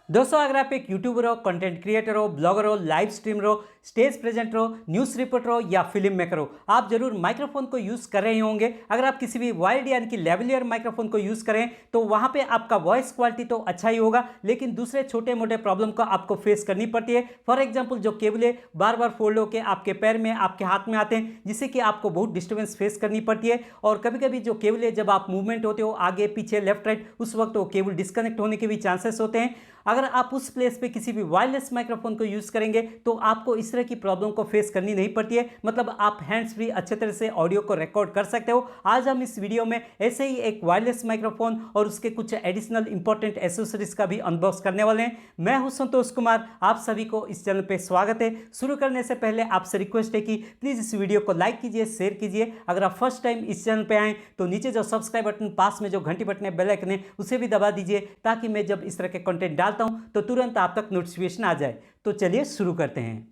दोस्तों अगर आप एक यूट्यूबर हो, कंटेंट क्रिएटर हो, ब्लॉगर हो, लाइव स्ट्रीमर हो, स्टेज प्रेजेंटर हो, न्यूज़ रिपोर्टर हो या फिल्म मेकर हो, आप जरूर माइक्रोफोन को यूज़ कर रहे होंगे। अगर आप किसी भी वाइड यानी कि लेवलियर माइक्रोफोन को यूज़ करें तो वहाँ पे आपका वॉइस क्वालिटी तो अच्छा ही होगा, लेकिन दूसरे छोटे मोटे प्रॉब्लम को आपको फेस करनी पड़ती है। फॉर एग्जाम्पल जो केबल है बार बार फोल्ड होकर आपके पैर में, आपके हाथ में आते हैं, जिससे कि आपको बहुत डिस्टर्बेंस फेस करनी पड़ती है। और कभी कभी जो केबल है जब आप मूवमेंट होते हो आगे पीछे लेफ्ट राइट, उस वक्त वो केबल डिस्कनेक्ट होने के भी चांसेस होते हैं। अगर आप उस प्लेस पे किसी भी वायरलेस माइक्रोफोन को यूज़ करेंगे तो आपको इस तरह की प्रॉब्लम को फेस करनी नहीं पड़ती है, मतलब आप हैंड्स फ्री अच्छे तरह से ऑडियो को रिकॉर्ड कर सकते हो। आज हम इस वीडियो में ऐसे ही एक वायरलेस माइक्रोफोन और उसके कुछ एडिशनल इंपॉर्टेंट एसेसरीज का भी अनबॉक्स करने वाले हैं। मैं हूं संतोष कुमार, आप सभी को इस चैनल पे स्वागत है। शुरू करने से पहले आपसे रिक्वेस्ट है कि प्लीज़ इस वीडियो को लाइक कीजिए, शेयर कीजिए। अगर आप फर्स्ट टाइम इस चैनल पे आएँ तो नीचे जो सब्सक्राइब बटन, पास में जो घंटी बटन है, बेल आइकन है, उसे भी दबा दीजिए ताकि मैं जब इस तरह के कंटेंट डालता हूं तो तुरंत आप तक नोटिफिकेशन आ जाए। तो चलिए शुरू करते हैं।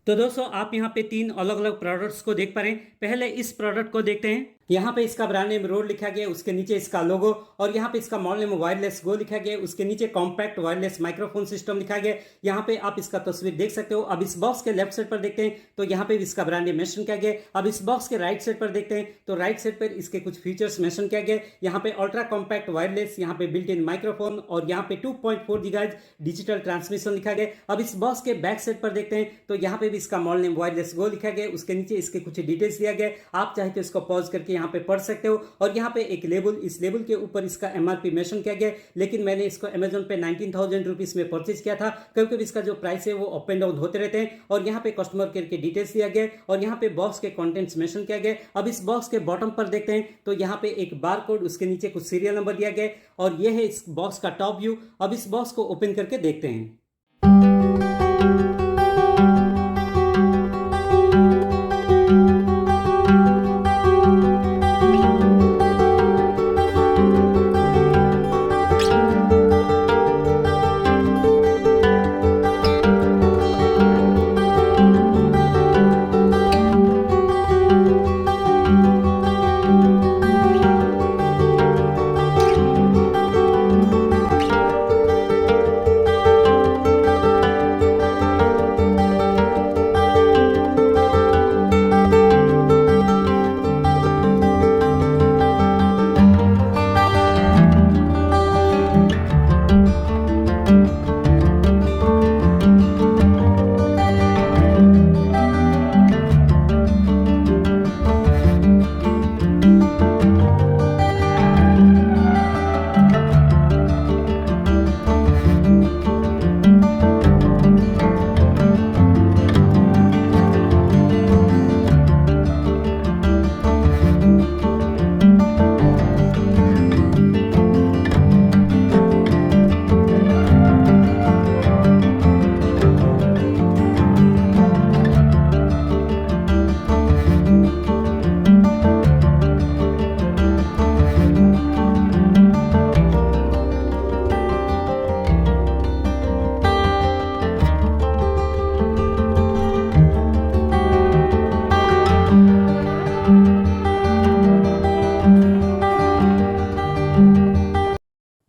तो दोस्तों आप यहाँ पे तीन अलग अलग प्रोडक्ट्स को देख पा रहे हैं। पहले इस प्रोडक्ट को देखते हैं। यहाँ पे इसका ब्रांड नेम रोड लिखा गया है, उसके नीचे इसका लोगो, और यहाँ पे इसका मॉडल नेम वायरलेस गो लिखा गया है, उसके नीचे कॉम्पैक्ट वायरलेस माइक्रोफोन सिस्टम लिखा गया है। यहाँ पे आप इसका तस्वीर देख सकते हो। अब इस बॉक्स के लेफ्ट साइड पर देखते हैं तो यहाँ पे इसका ब्रांड नेम मेंशन किया गया है। अब इस बॉक्स के राइट साइड पर देखते हैं तो राइट साइड पर इसके कुछ फीचर्स मेंशन किया गया है। यहाँ पे अल्ट्रा कॉम्पैक्ट वायरलेस, यहाँ पे बिल्ट इन माइक्रोफोन, और यहाँ पे 2.4 गीगाहर्ट्ज डिजिटल ट्रांसमिशन लिखा गया है। अब इस बॉक्स के बैक साइड पर देखते हैं तो यहाँ पे भी इसका मॉडल नेम वायरलेस गो लिखा गया है, उसके नीचे इसके कुछ डिटेल्स दिया गया है। आप चाहे तो इसको पॉज करके यहाँ पे पढ़ सकते हो। और यहाँ पे एक लेबल, इस लेबल के ऊपर इसका एमआरपी मेंशन किया गया है, लेकिन मैंने इसको अमेजोन पे 19,000 रुपीज में परचेज किया था। कभी कभी इसका जो प्राइस है वो अप एंड डाउन होते रहते हैं। और यहाँ पे कस्टमर केयर के डिटेल्स दिया गया है, और यहाँ पे बॉक्स के कंटेंट्स मेंशन किया गया है। अब इस बॉक्स के बॉटम पर देखते हैं तो यहाँ पे एक बार कोड, उसके नीचे कुछ सीरियल नंबर दिया गया है, और ये है इस बॉक्स का टॉप व्यू। अब इस बॉक्स को ओपन करके देखते हैं।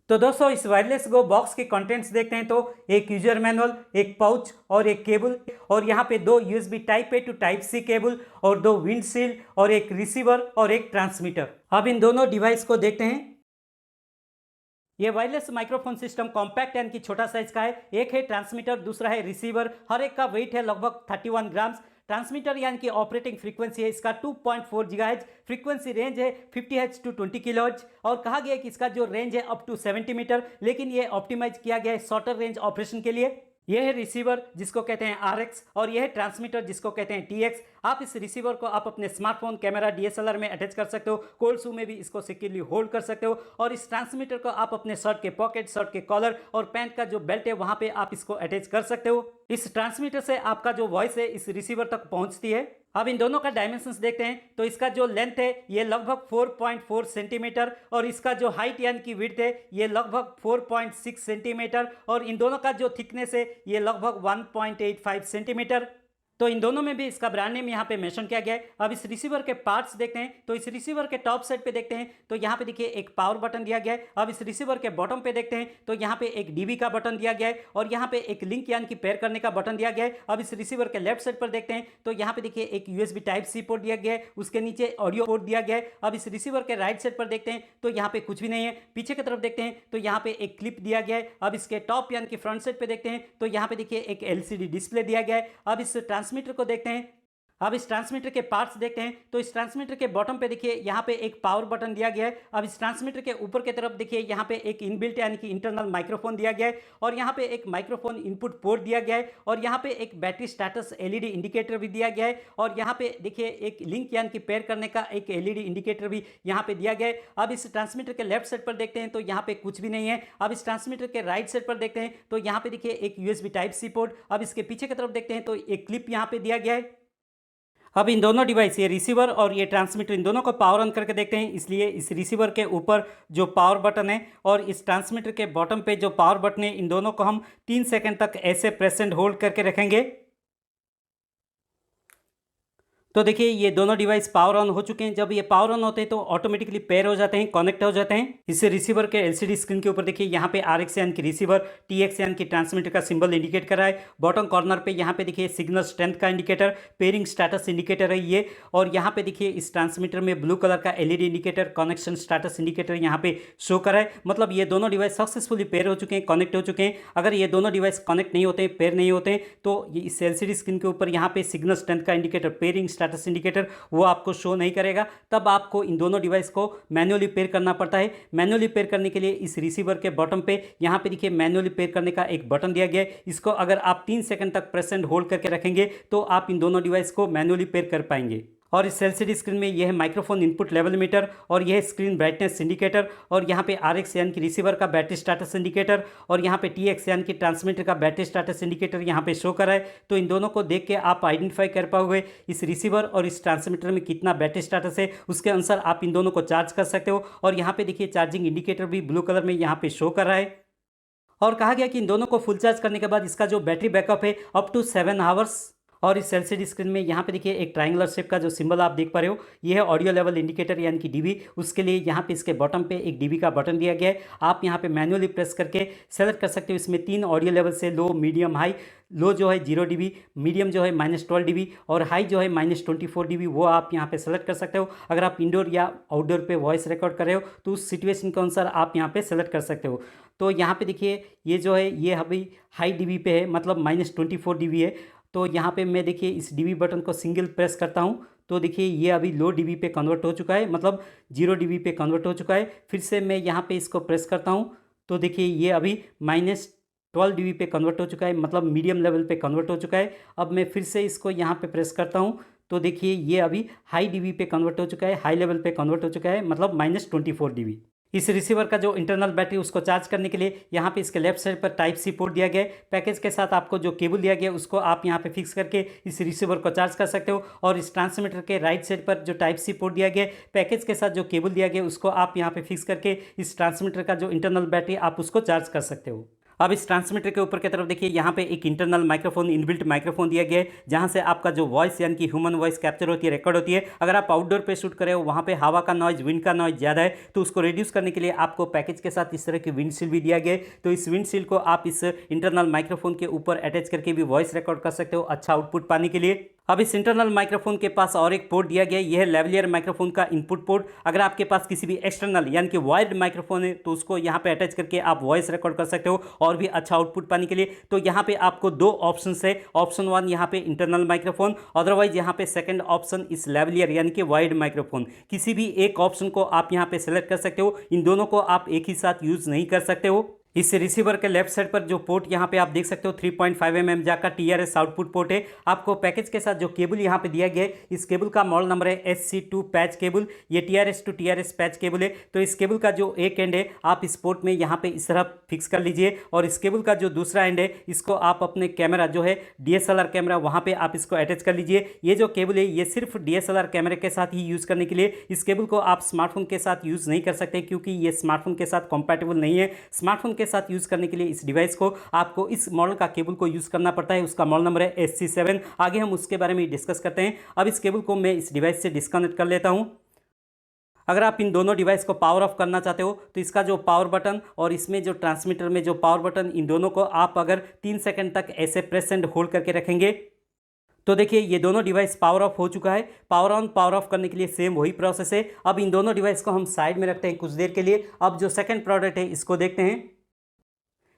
तो दोस्तों इस वायरलेस गो बॉक्स के कंटेंट्स देखते हैं तो एक यूजर मैनुअल, एक पाउच और एक केबल, और यहाँ पे दो USB type A to type C cable, और दो विंडशील्ड, और एक रिसीवर और एक ट्रांसमीटर। अब इन दोनों डिवाइस को देखते हैं। ये वायरलेस माइक्रोफोन सिस्टम कॉम्पैक्ट यानी कि छोटा साइज का है। एक है ट्रांसमीटर, दूसरा है रिसीवर। हर एक का वेट है लगभग 31 ग्राम्स। ट्रांसमीटर यानी कि ऑपरेटिंग फ्रीक्वेंसी है इसका 2.4 गीगाहर्ट्ज, फ्रीक्वेंसी रेंज है 50 हर्ट्ज टू 20 किलोहर्ट्ज, और कहा गया है कि इसका जो रेंज है अप टू 70 मीटर, लेकिन ये ऑप्टिमाइज किया गया है शॉर्टर रेंज ऑपरेशन के लिए। यह है रिसीवर जिसको कहते हैं RX और यह है ट्रांसमीटर जिसको कहते हैं TX। आप इस रिसीवर को आप अपने स्मार्टफोन, कैमरा, DSLR में अटैच कर सकते हो, कोल्ड शू में भी इसको सिक्योरली होल्ड कर सकते हो और इस ट्रांसमीटर को आप अपने शर्ट के पॉकेट, शर्ट के कॉलर और पैंट का जो बेल्ट है वहां पे आप इसको अटैच कर सकते हो। इस ट्रांसमीटर से आपका जो वॉइस है इस रिसीवर तक पहुंचती है। अब इन दोनों का डायमेंशंस देखते हैं तो इसका जो लेंथ है ये लगभग 4.4 सेंटीमीटर और इसका जो हाइट यानी कि विड्थ है ये लगभग 4.6 सेंटीमीटर और इन दोनों का जो थिकनेस है ये लगभग 1.85 सेंटीमीटर। तो इन दोनों में भी इसका ब्रांड नेम यहाँ पे मेंशन किया गया है। अब इस रिसीवर के पार्ट्स देखते हैं तो इस रिसीवर के टॉप साइड पे देखते हैं तो यहाँ पे देखिए एक पावर बटन दिया गया है। अब इस रिसीवर के बॉटम पे देखते हैं तो यहाँ पे एक डीबी का बटन दिया गया है और यहाँ पे एक लिंक यानी कि पेयर करने का बटन दिया गया है। अब इस रिसीवर के लेफ्ट साइड पर देखते हैं तो यहाँ पे देखिए एक USB टाइप सी पोर्ट दिया गया है, उसके नीचे ऑडियो पोर्ट दिया गया है। अब इस रिसीवर के राइट साइड पर देखते हैं तो यहाँ पे कुछ भी नहीं है। पीछे की तरफ देखते हैं तो यहाँ पे एक क्लिप दिया गया है। अब इसके टॉप यानी कि फ्रंट साइड पे देखते हैं तो यहाँ पे देखिए एक LCD डिस्प्ले दिया गया है। अब इस ट्रांसमीटर को देखते हैं। अब इस ट्रांसमीटर के पार्ट्स देखते हैं तो इस ट्रांसमीटर के बॉटम पे देखिए यहाँ पे एक पावर बटन दिया गया है। अब इस ट्रांसमीटर के ऊपर की तरफ देखिए यहाँ पे एक इनबिल्ट यानी कि इंटरनल माइक्रोफोन दिया गया है और यहाँ पे एक माइक्रोफोन इनपुट पोर्ट दिया गया है और यहाँ पे एक बैटरी स्टेटस LED इंडिकेटर भी दिया गया है और यहाँ पे देखिए एक लिंक यानी कि पेयर करने का एक LED इंडिकेटर भी यहाँ पे दिया गया है। अब इस ट्रांसमीटर के लेफ्ट साइड पर देखते हैं तो यहाँ पे कुछ भी नहीं है। अब इस ट्रांसमीटर के राइट साइड पर देखते हैं तो यहाँ पे देखिए एक USB टाइप सी पोर्ट। अब इसके पीछे की तरफ देखते हैं तो एक क्लिप यहाँ पे दिया गया है। अब इन दोनों डिवाइस, ये रिसीवर और ये ट्रांसमीटर, इन दोनों को पावर ऑन करके देखते हैं। इसलिए इस रिसीवर के ऊपर जो पावर बटन है और इस ट्रांसमीटर के बॉटम पे जो पावर बटन है इन दोनों को हम 3 सेकंड तक ऐसे प्रेस एंड होल्ड करके रखेंगे। तो देखिए ये दोनों डिवाइस पावर ऑन हो चुके हैं। जब ये पावर ऑन होते हैं तो ऑटोमेटिकली पेयर हो जाते हैं, कनेक्ट हो जाते हैं। इससे रिसीवर के LCD स्क्रीन के ऊपर देखिए यहाँ पे RX यानी कि रिसीवर, TX यानी कि ट्रांसमीटर का सिंबल इंडिकेट कर रहा है। बॉटम कॉर्नर पे यहाँ पे देखिए सिग्नल स्ट्रेंथ का इंडिकेटर, पेयरिंग स्टेटस इंडिकेटर है ये। और यहाँ पे देखिए इस ट्रांसमीटर में ब्लू कलर का LED indicator, connection status indicator यहाँ पे शो कर रहा है। मतलब ये दोनों डिवाइस सक्सेसफुली पेयर हो चुके हैं, कनेक्ट हो चुके हैं। अगर ये दोनों डिवाइस कनेक्ट नहीं होते, पेयर नहीं होते तो ये इस LCD स्क्रीन के ऊपर यहाँ पे सिग्नल स्ट्रेंथ का इंडिकेटर, पेयरिंग स्टेटस इंडिकेटर वो आपको शो नहीं करेगा। तब आपको इन दोनों डिवाइस को मैन्युअली पेयर करना पड़ता है। मैन्युअली पेयर करने के लिए इस रिसीवर के बॉटम पे यहाँ पे देखिए मैन्युअली पेयर करने का एक बटन दिया गया है। इसको अगर आप 3 सेकंड तक प्रेस एंड होल्ड करके रखेंगे तो आप इन दोनों डिवाइस को मैन्युअली पेयर कर पाएंगे। और इस LCD स्क्रीन में यह है माइक्रोफोन इनपुट लेवल मीटर और यह स्क्रीन ब्राइटनेस इंडिकेटर और यहाँ पे RX यानी कि रिसीवर का बैटरी स्टेटस इंडिकेटर और यहाँ पे TX यानी कि ट्रांसमीटर का बैटरी स्टेटस इंडिकेटर यहाँ पे शो कर रहा है। तो इन दोनों को देख के आप आइडेंटिफाई कर पाओगे इस रिसीवर और इस ट्रांसमीटर में कितना बैटरी स्टेटस है, उसके अनुसार आप इन दोनों को चार्ज कर सकते हो। और यहाँ पे देखिए चार्जिंग इंडिकेटर भी ब्लू कलर में यहाँ पे शो कर रहा है। और कहा गया कि इन दोनों को फुल चार्ज करने के बाद इसका जो बैटरी बैकअप है अप टू 7 आवर्स। और इस LCD स्क्रीन में यहाँ पे देखिए एक ट्रायंगुलर शेप का जो सिंबल आप देख पा रहे हो ये है ऑडियो लेवल इंडिकेटर यानी कि DB। उसके लिए यहाँ पे इसके बॉटम पे एक DB का बटन दिया गया है। आप यहाँ पे मैन्युअली प्रेस करके सेलेक्ट कर सकते हो। इसमें 3 ऑडियो लेवल से लो, मीडियम, हाई। लो जो है 0 dB, मीडियम जो है -12 dB और हाई जो है -24 dB वो आप यहाँ पे सेलेक्ट कर सकते हो। अगर आप इंडोर या आउटडोर पे वॉइस रिकॉर्ड कर रहे हो तो उस सिचुएशन के अनुसार आप यहाँ पे सेलेक्ट कर सकते हो। तो यहाँ पे देखिए ये जो है ये अभी हाई DB पे है, मतलब -24 dB है। तो यहाँ पे मैं देखिए इस DB बटन को सिंगल प्रेस करता हूँ तो देखिए ये अभी लो DB पे कन्वर्ट हो चुका है, मतलब 0 dB पे कन्वर्ट हो चुका है। फिर से मैं यहाँ पे इसको प्रेस करता हूँ तो देखिए ये अभी -12 dB पे कन्वर्ट हो चुका है, मतलब मीडियम लेवल पे कन्वर्ट हो चुका है। अब मैं फिर से इसको यहाँ पे प्रेस करता हूँ तो देखिए ये अभी हाई DB पे कन्वर्ट हो चुका है, हाई लेवल पे कन्वर्ट हो चुका है, मतलब -24 dB। इस रिसीवर का जो इंटरनल बैटरी उसको चार्ज करने के लिए यहाँ पे इसके लेफ्ट साइड पर टाइप सी पोर्ट दिया गया है। पैकेज के साथ आपको जो केबल दिया गया है उसको आप यहाँ पे फिक्स करके इस रिसीवर को चार्ज कर सकते हो। और इस ट्रांसमीटर के राइट साइड पर जो टाइप सी पोर्ट दिया गया है, पैकेज के साथ जो केबल दिया गया है उसको आप यहाँ पे फिक्स करके इस ट्रांसमीटर का जो इंटरनल बैटरी आप उसको चार्ज कर सकते हो। अब इस ट्रांसमीटर के ऊपर की तरफ देखिए यहाँ पे एक इंटरनल माइक्रोफोन, इनबिल्ट माइक्रोफोन दिया गया है जहाँ से आपका जो वॉइस यानी कि ह्यूमन वॉइस कैप्चर होती है, रिकॉर्ड होती है। अगर आप आउटडोर पे शूट कर रहे हो वहाँ पे हवा का नॉइज, विंड का नॉइज ज़्यादा है तो उसको रिड्यूस करने के लिए आपको पैकेज के साथ इस तरह की विंडशील्ड भी दिया गया है। तो इस विंडशील्ड को आप इस इंटरनल माइक्रोफोन के ऊपर अटैच करके भी वॉइस रिकॉर्ड कर सकते हो अच्छा आउटपुट पाने के लिए। अब इस इंटरनल माइक्रोफोन के पास और एक पोर्ट दिया गया है, यह है लेवलियर माइक्रोफोन का इनपुट पोर्ट। अगर आपके पास किसी भी एक्सटर्नल यानी कि वायर्ड माइक्रोफोन है तो उसको यहाँ पे अटैच करके आप वॉइस रिकॉर्ड कर सकते हो और भी अच्छा आउटपुट पाने के लिए। तो यहाँ पे आपको 2 ऑप्शन है। ऑप्शन 1 यहाँ पे इंटरनल माइक्रोफोन, अदरवाइज यहाँ पे सेकंड ऑप्शन इस लेवलियर यानी कि वायर्ड माइक्रोफोन। किसी भी एक ऑप्शन को आप यहाँ पे सेलेक्ट कर सकते हो, इन दोनों को आप एक ही साथ यूज नहीं कर सकते हो। इस रिसीवर के लेफ्ट साइड पर जो पोर्ट यहाँ पे आप देख सकते हो 3.5 mm जैक का TRS आउटपुट पोर्ट है। आपको पैकेज के साथ जो केबल यहाँ पे दिया गया है, इस केबल का मॉडल नंबर है SC2 पैच केबल। ये TRS to TRS patch cable है। तो इस केबल का जो एक एंड है आप इस पोर्ट में यहाँ पे इस तरह फिक्स कर लीजिए, और इस केबल का जो दूसरा एंड है इसको आप अपने कैमरा जो है DSLR कैमरा वहाँ पे आप इसको अटैच कर लीजिए। ये जो केबल है ये सिर्फ DSLR कैमरे के साथ ही यूज़ करने के लिए, इस केबल को आप स्मार्टफोन के साथ यूज़ नहीं कर सकते क्योंकि ये स्मार्टफोन के साथ कॉम्पैटिबल नहीं है। स्मार्टफोन के साथ यूज़ करने के लिए इस डिवाइस को आपको इस मॉडल का केबल को यूज़ करना पड़ता है। उसका मॉडल नंबर है SC7। आगे हम उसके बारे में डिस्कस करते हैं। अब इस केबल को मैं इस डिवाइस से डिस्कनेक्ट कर लेता हूँ। अगर आप इन दोनों डिवाइस को पावर ऑफ करना चाहते हो तो इसका जो पावर बटन और इसमें जो ट्रांसमीटर में जो पावर बटन, इन दोनों को आप अगर 3 सेकंड तक ऐसे प्रेस एंड होल्ड करके रखेंगे तो देखिए ये दोनों डिवाइस पावर ऑफ हो चुका है। पावर ऑन पावर ऑफ करने के लिए सेम वही प्रोसेस है। अब इन दोनों डिवाइस को हम साइड में रखते हैं कुछ देर के लिए। अब जो सेकंड प्रोडक्ट है इसको देखते हैं।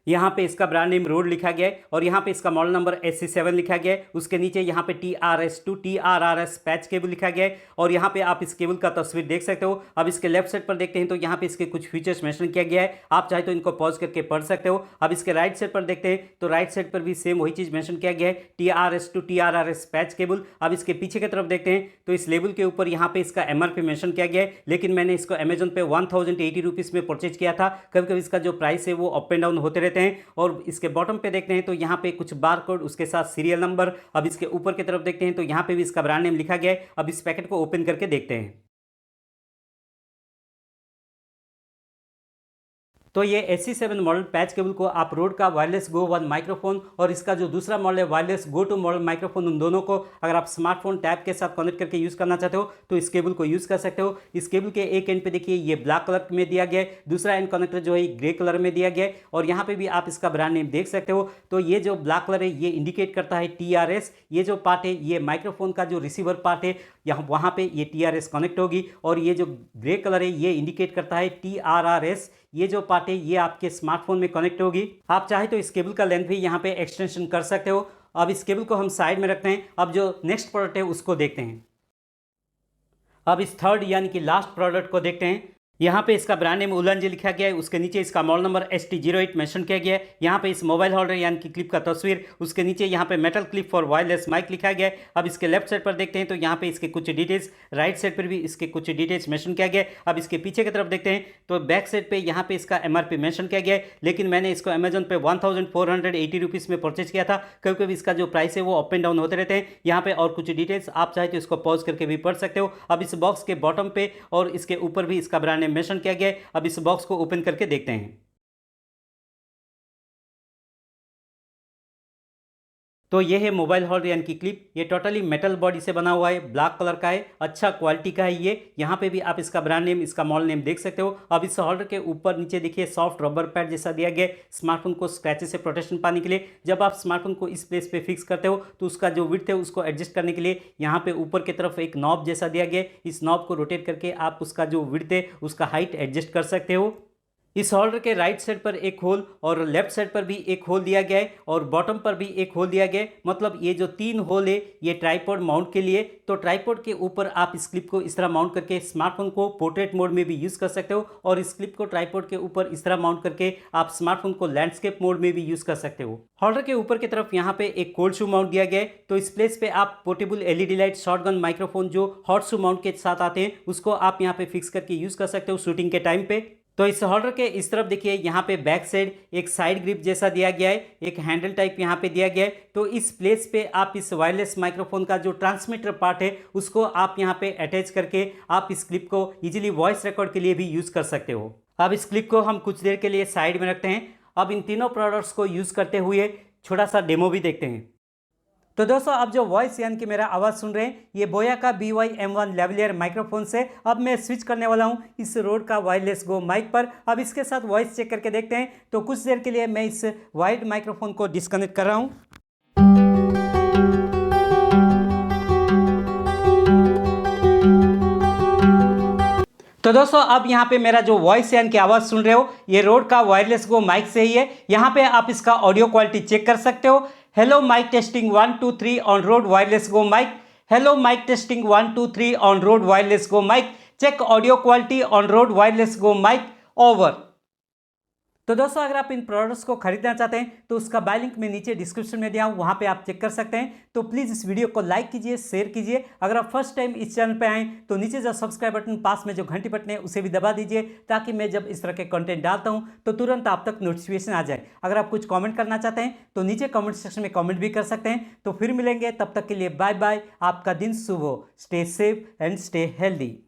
यहाँ पे इसका ब्रांड नेम रोड लिखा गया है और यहाँ पे इसका मॉडल नंबर SC7 लिखा गया है। उसके नीचे यहाँ पे TRS2 TRRS पैच केबल लिखा गया है और यहाँ पे आप इस केबल का तस्वीर देख सकते हो। अब इसके लेफ्ट साइड पर देखते हैं तो यहाँ पे इसके कुछ फीचर्स मेंशन किया गया है। आप चाहे तो इनको पॉज करके पढ़ सकते हो। अब इसके राइट साइड पर देखते हैं तो राइट साइड पर भी सेम वही चीज़ मेंशन किया गया है, TRS2 TRRS पैच केबल। अब इसके पीछे की तरफ देखते हैं तो इस लेबल के ऊपर यहाँ पे इसका MRP मेंशन किया गया है, लेकिन मैंने इसको अमेजोन पे 1080 रुपीज़ में परचेज किया था। कभी कभी इसका जो प्राइस है वो अप एंड डाउन होते रहते हैं। और इसके बॉटम पे देखते हैं तो यहाँ पे कुछ बार कोड, उसके साथ सीरियल नंबर। अब इसके ऊपर की तरफ देखते हैं तो यहाँ पे भी इसका ब्रांड नेम लिखा गया है। अब इस पैकेट को ओपन करके देखते हैं तो ये SC7 मॉडल पैच केबल को आप रोड का वायरलेस गो 1 माइक्रोफोन और इसका जो दूसरा मॉडल है वायरलेस गो 2 मॉडल माइक्रोफोन, उन दोनों को अगर आप स्मार्टफोन टैब के साथ कनेक्ट करके यूज़ करना चाहते हो तो इस केबल को यूज़ कर सकते हो। इस केबल के एक एंड पे देखिए ये ब्लैक कलर में दिया गया है, दूसरा एंड कनेक्टर जो है ग्रे कलर में दिया गया है और यहाँ पे भी आप इसका ब्रांड नेम देख सकते हो। तो ये जो ब्लैक कलर है ये इंडिकेट करता है TRS। ये जो पार्ट है ये माइक्रोफोन का जो रिसीवर पार्ट है, यहाँ वहाँ पे ये TRS कनेक्ट होगी, और ये जो ग्रे कलर है ये इंडिकेट करता है TRRS। ये जो पार्ट है ये आपके स्मार्टफोन में कनेक्ट होगी। आप चाहे तो इस केबल का लेंथ भी यहाँ पे एक्सटेंशन कर सकते हो। अब इस केबल को हम साइड में रखते हैं। अब जो नेक्स्ट प्रोडक्ट है उसको देखते हैं। अब इस थर्ड यानी कि लास्ट प्रोडक्ट को देखते हैं। यहाँ पे इसका ब्रांड नेम उलंजी लिखा गया है, उसके नीचे इसका मॉडल नंबर ST08 मेंशन किया गया है। यहाँ पे इस मोबाइल होल्डर यानी कि क्लिप का तस्वीर, उसके नीचे यहाँ पे metal clip for wireless mic लिखा गया है। अब इसके लेफ्ट साइड पर देखते हैं तो यहाँ पे इसके कुछ डिटेल्स, राइट साइड पर भी इसके कुछ डिटेल्स मेंशन किया गया है। अब इसके पीछे की तरफ देखते हैं तो बैक साइड पर यहाँ पे इसका MRP मेंशन किया गया है, लेकिन मैंने इसको अमेजोन पे 1480 रुपीज़ में परचेज किया था। कभी कभी इसका जो प्राइस है वो अप एंड डाउन होते रहते हैं। यहाँ पे और कुछ डिटेल्स आप चाहे तो इसको पॉज करके भी पढ़ सकते हो। अब इस बॉक्स के बॉटम पे और इसके ऊपर भी इसका ब्रांड नेम मेंशन किया गया है। अब इस बॉक्स को ओपन करके देखते हैं तो ये है मोबाइल होल्डर यानी कि क्लिप। ये टोटली मेटल बॉडी से बना हुआ है, ब्लैक कलर का है, अच्छा क्वालिटी का है ये। यहाँ पे भी आप इसका ब्रांड नेम, इसका मॉडल नेम देख सकते हो। अब इस होल्डर के ऊपर नीचे देखिए सॉफ्ट रबर पैड जैसा दिया गया है स्मार्टफोन को स्क्रैचेस से प्रोटेक्शन पाने के लिए। जब आप स्मार्टफोन को इस प्लेस पे फिक्स करते हो तो उसका जो विड्थ है उसको एडजस्ट करने के लिए यहाँ पे ऊपर की तरफ एक नॉब जैसा दिया गया है। इस नॉब को रोटेट करके आप उसका जो विड्थ है उसका हाइट एडजस्ट कर सकते हो। इस होल्डर के राइट साइड पर एक होल और लेफ्ट साइड पर भी एक होल दिया गया है और बॉटम पर भी एक होल दिया गया है। मतलब ये जो 3 होल है ये ट्राइपॉड माउंट के लिए। तो ट्राइपॉड के ऊपर आप इस क्लिप को इस तरह माउंट करके स्मार्टफोन को पोर्ट्रेट मोड में भी यूज़ कर सकते हो, और इस क्लिप को ट्राइपॉड के ऊपर इस तरह माउंट करके आप स्मार्टफोन को लैंडस्केप मोड में भी यूज़ कर सकते हो। होल्डर के ऊपर की तरफ यहाँ पे एक कोल्ड शू माउंट दिया गया है। तो इस प्लेस पे आप portable LED light shotgun microphone जो हॉट शू माउंट के साथ आते हैं उसको आप यहाँ पे फिक्स करके यूज़ कर सकते हो शूटिंग के टाइम पे। तो इस होल्डर के इस तरफ देखिए यहाँ पे बैक साइड एक साइड ग्रिप जैसा दिया गया है, एक हैंडल टाइप यहाँ पे दिया गया है। तो इस प्लेस पे आप इस वायरलेस माइक्रोफोन का जो ट्रांसमीटर पार्ट है उसको आप यहाँ पे अटैच करके आप इस क्लिप को इजीली वॉइस रिकॉर्ड के लिए भी यूज़ कर सकते हो। अब इस क्लिप को हम कुछ देर के लिए साइड में रखते हैं। अब इन तीनों प्रोडक्ट्स को यूज़ करते हुए छोटा सा डेमो भी देखते हैं। तो दोस्तों आप जो वॉइस यानी कि मेरा आवाज़ सुन रहे हैं ये बोया का BY-M1 लेवलियर माइक्रोफोन से। अब मैं स्विच करने वाला हूं इस रोड का वायरलेस गो माइक पर। अब इसके साथ वॉइस चेक करके देखते हैं। तो कुछ देर के लिए मैं इस वायर्ड माइक्रोफोन को डिस्कनेक्ट कर रहा हूं। तो दोस्तों अब यहाँ पे मेरा जो वॉइस यानी कि आवाज़ सुन रहे हो ये रोड का वायरलेस गो माइक से ही है। यहाँ पे आप इसका ऑडियो क्वालिटी चेक कर सकते हो। Hello mic testing 1 2 3 on Rode wireless go mic. Hello mic testing 1 2 3 on Rode wireless go mic. Check audio quality on Rode wireless go mic over. तो दोस्तों अगर आप इन प्रोडक्ट्स को खरीदना चाहते हैं तो उसका बाय लिंक मैं नीचे डिस्क्रिप्शन में दिया हूं, वहां पे आप चेक कर सकते हैं। तो प्लीज़ इस वीडियो को लाइक कीजिए, शेयर कीजिए। अगर आप फर्स्ट टाइम इस चैनल पे आए तो नीचे जो सब्सक्राइब बटन, पास में जो घंटी बटन है उसे भी दबा दीजिए, ताकि मैं जब इस तरह के कंटेंट डालता हूं तो तुरंत आप तक नोटिफिकेशन आ जाए। अगर आप कुछ कॉमेंट करना चाहते हैं तो नीचे कॉमेंट सेक्शन में कॉमेंट भी कर सकते हैं। तो फिर मिलेंगे, तब तक के लिए बाय बाय। आपका दिन शुभ हो। Stay safe and stay healthy.